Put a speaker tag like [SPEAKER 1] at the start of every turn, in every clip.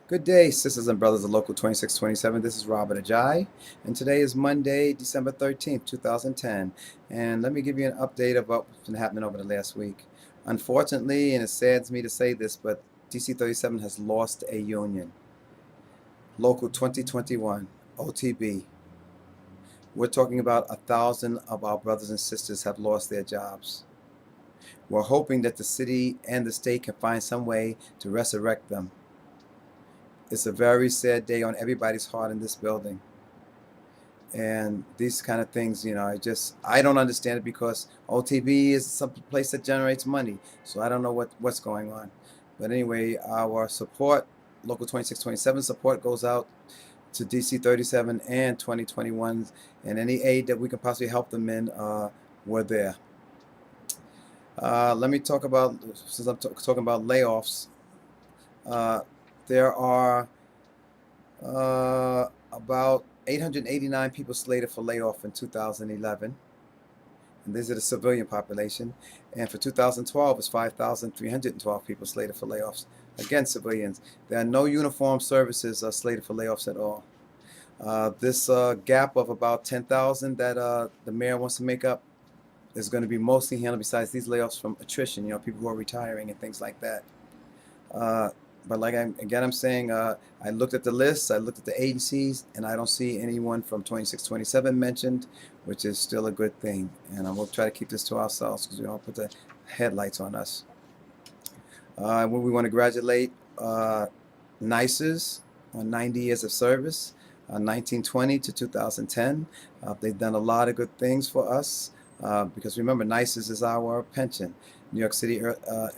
[SPEAKER 1] Good day, sisters and brothers of Local 2627. This is Robert Ajay, and today is Monday, December 13th, 2010. And let me give you an update of what's been happening over the last week. Unfortunately, and it saddens me to say this, but DC 37 has lost a union. Local 2021, OTB. We're talking about 1,000 of our brothers and sisters have lost their jobs. We're hoping that the city and the state can find some way to resurrect them. It's a very sad day on everybody's heart in this building. And these kind of things, I don't understand it because OTB is some place that generates money. So I don't know what's going on. But anyway, our support, Local 2627 support goes out to DC 37 and 2021, and any aid that we can possibly help them in, we're there. Let me talk about, since I'm talking about layoffs, there are about 889 people slated for layoff in 2011. And these are the civilian population. And for 2012, it's 5,312 people slated for layoffs. Again, civilians. There are no uniformed services slated for layoffs at all. This gap of about 10,000 that the mayor wants to make up is going to be mostly handled, besides these layoffs, from attrition, people who are retiring and things like that. But I'm saying, I looked at the list, I looked at the agencies, and I don't see anyone from 2627 mentioned, which is still a good thing. And we'll try to keep this to ourselves because we don't put the headlights on us. We want to congratulate NYCERS on 90 years of service, 1920 to 2010. They've done a lot of good things for us because remember, NYCERS is our pension, New York City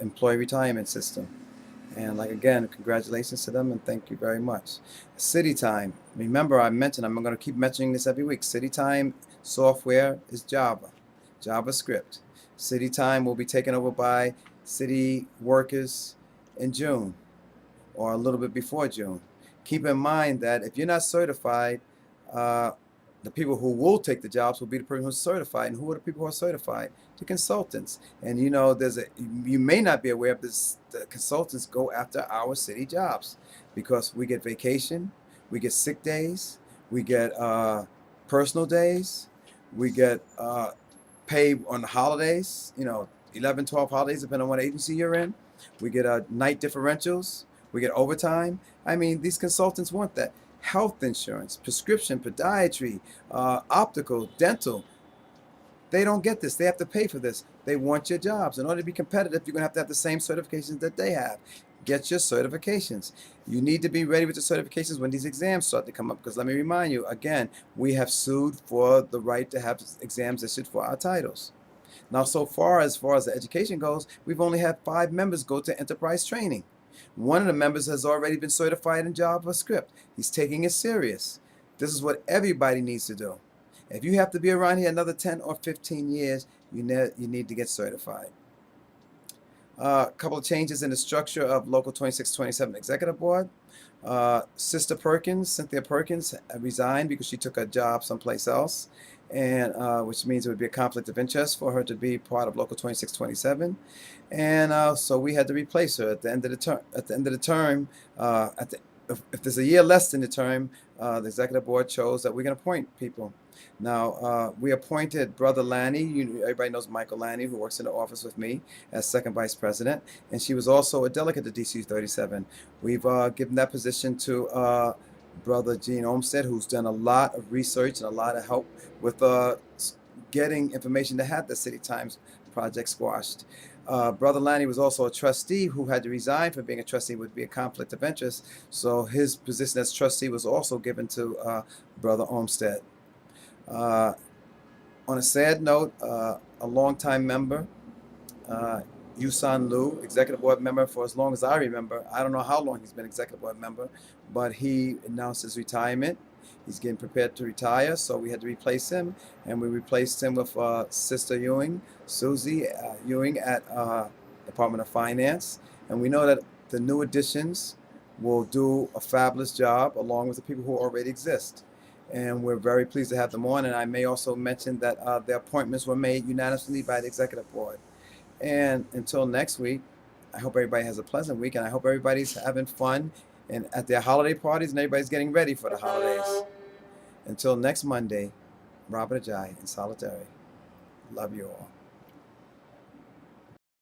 [SPEAKER 1] employee retirement system. And again, congratulations to them and thank you very much. CityTime. Remember, I'm going to keep mentioning this every week. CityTime software is Java, JavaScript. CityTime will be taken over by city workers in June or a little bit before June. Keep in mind that if you're not certified, the people who will take the jobs will be the person who's certified. And who are the people who are certified? The consultants. And you may not be aware of this, the consultants go after our city jobs because we get vacation, we get sick days, we get personal days, we get pay on the holidays, 11, 12 holidays, depending on what agency you're in. We get night differentials, we get overtime. I mean, these consultants want that. Health insurance, prescription, podiatry, optical, dental. They don't get this. They have to pay for this. They want your jobs. In order to be competitive, you're going to have the same certifications that they have. Get your certifications. You need to be ready with the certifications when these exams start to come up, because let me remind you, again, we have sued for the right to have exams issued for our titles. Now, so far as the education goes, we've only had 5 members go to enterprise training. One of the members has already been certified in JavaScript. He's taking it serious. This is what everybody needs to do. If you have to be around here another 10 or 15 years, you need to get certified. A couple of changes in the structure of Local 2627 Executive Board. Sister Perkins, Cynthia Perkins, resigned because she took a job someplace else, and which means it would be a conflict of interest for her to be part of Local 2627. And so we had to replace her at the end of the term. If there's a year less than the term, the executive board chose that we're going to appoint people. Now, we appointed Brother Lanny. Everybody knows Michael Lanny, who works in the office with me as second vice president, and she was also a delegate to DC 37. We've given that position to Brother Gene Olmsted, who's done a lot of research and a lot of help with getting information to have the CityTime project squashed. Brother Lanny was also a trustee who had to resign for being a trustee, would be a conflict of interest. So his position as trustee was also given to Brother Olmsted. On a sad note, a longtime member, Yusan Liu, executive board member for as long as I remember. I don't know how long he's been executive board member, but he announced his retirement. He's getting prepared to retire, so we had to replace him, and we replaced him with Sister Ewing, Susie Ewing at Department of Finance. And we know that the new additions will do a fabulous job along with the people who already exist. And we're very pleased to have them on. And I may also mention that their appointments were made unanimously by the executive board. And until next week, I hope everybody has a pleasant week, and I hope everybody's having fun and at their holiday parties, and everybody's getting ready for the holidays. Until next Monday, Robert Ajay in solitary. Love you all.